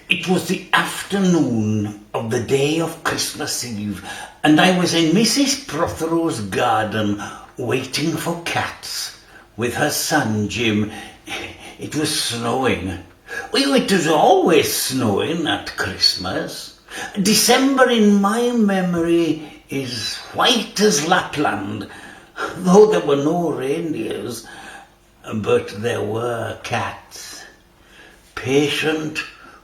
It was the afternoon of the day of Christmas Eve, and I was in Mrs. Prothero's garden waiting for cats with her son Jim. It was snowing. Well, it was always snowing at Christmas. December in my memory is white as Lapland, though there were no reindeers, but there were cats. Patient,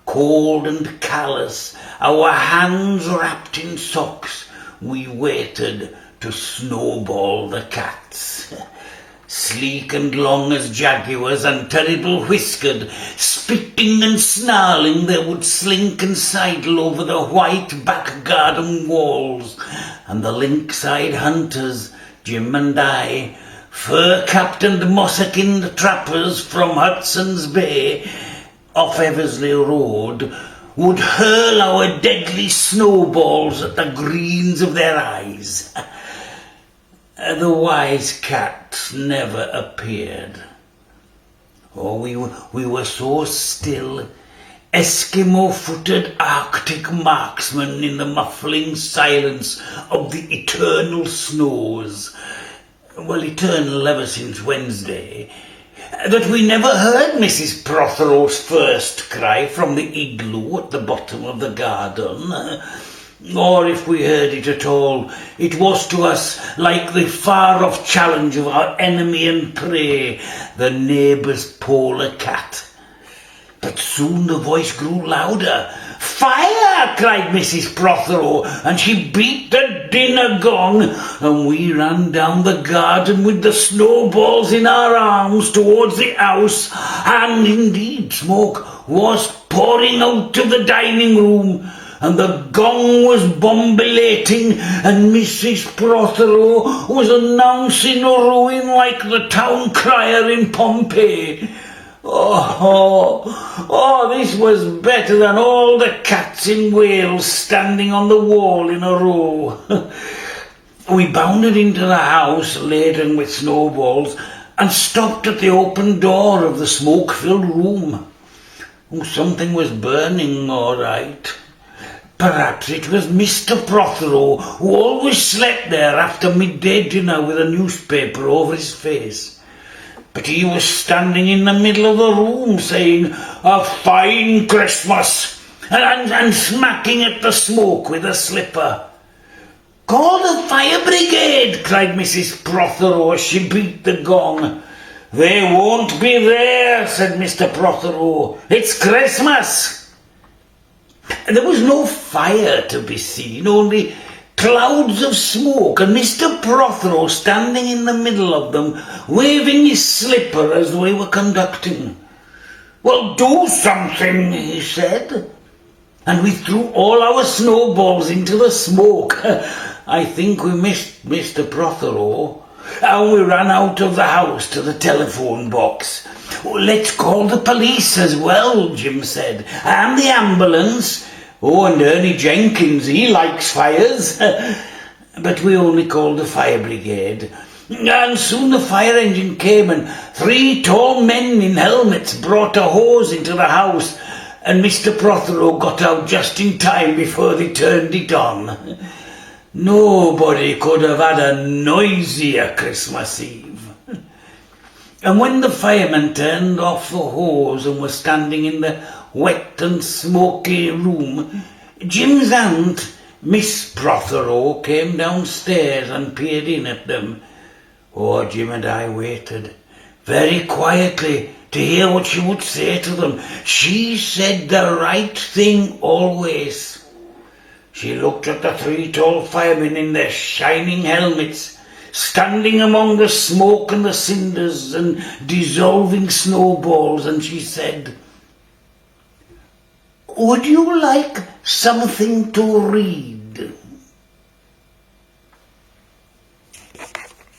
cold and callous, our hands wrapped in socks, we waited to snowball the cats. Sleek and long as jaguars and terrible whiskered, spitting and snarling, they would slink and sidle over the white back garden walls, and the lynx-eyed hunters, Jim and I, fur-capped and moss-kinned trappers from Hudson's Bay, off Eversley Road, would hurl our deadly snowballs at the greens of their eyes. The wise cats never appeared. Oh, we were so still, Eskimo-footed Arctic marksmen in the muffling silence of the eternal snows. Well, eternal ever since Wednesday, that we never heard Mrs. Prothero's first cry from the igloo at the bottom of the garden. Or if we heard it at all, it was to us like the far-off challenge of our enemy and prey, the neighbour's polar cat. But soon the voice grew louder. "Fire!" cried Mrs. Prothero, and she beat the dinner gong, and we ran down the garden with the snowballs in our arms towards the house, and indeed smoke was pouring out of the dining room, and the gong was bombilating, and Mrs. Prothero was announcing ruin like the town crier in Pompeii. Oh, this was better than all the cats in Wales standing on the wall in a row. We bounded into the house laden with snowballs and stopped at the open door of the smoke-filled room. Oh, something was burning, all right. Perhaps it was Mr. Prothero, who always slept there after midday dinner with a newspaper over his face. But he was standing in the middle of the room saying, "A fine Christmas," and smacking at the smoke with a slipper. "Call the fire brigade," cried Mrs. Prothero as she beat the gong. "They won't be there," said Mr. Prothero. "It's Christmas." There was no fire to be seen, only clouds of smoke, and Mr. Prothero standing in the middle of them, waving his slipper as we were conducting. "Well, do something," he said. And we threw all our snowballs into the smoke. I think we missed Mr. Prothero, and we ran out of the house to the telephone box. "Let's call the police as well," Jim said, "and the ambulance. Oh, and Ernie Jenkins, he likes fires." But we only called the fire brigade. And soon the fire engine came, and 3 tall men in helmets brought a hose into the house, and Mr. Prothero got out just in time before they turned it on. Nobody could have had a noisier Christmas Eve. And when the firemen turned off the hose and were standing in the wet and smoky room, Jim's aunt, Miss Prothero, came downstairs and peered in at them. Oh, Jim and I waited very quietly to hear what she would say to them. She said the right thing always. She looked at the 3 tall firemen in their shining helmets, standing among the smoke and the cinders and dissolving snowballs, and she said, "Would you like something to read?"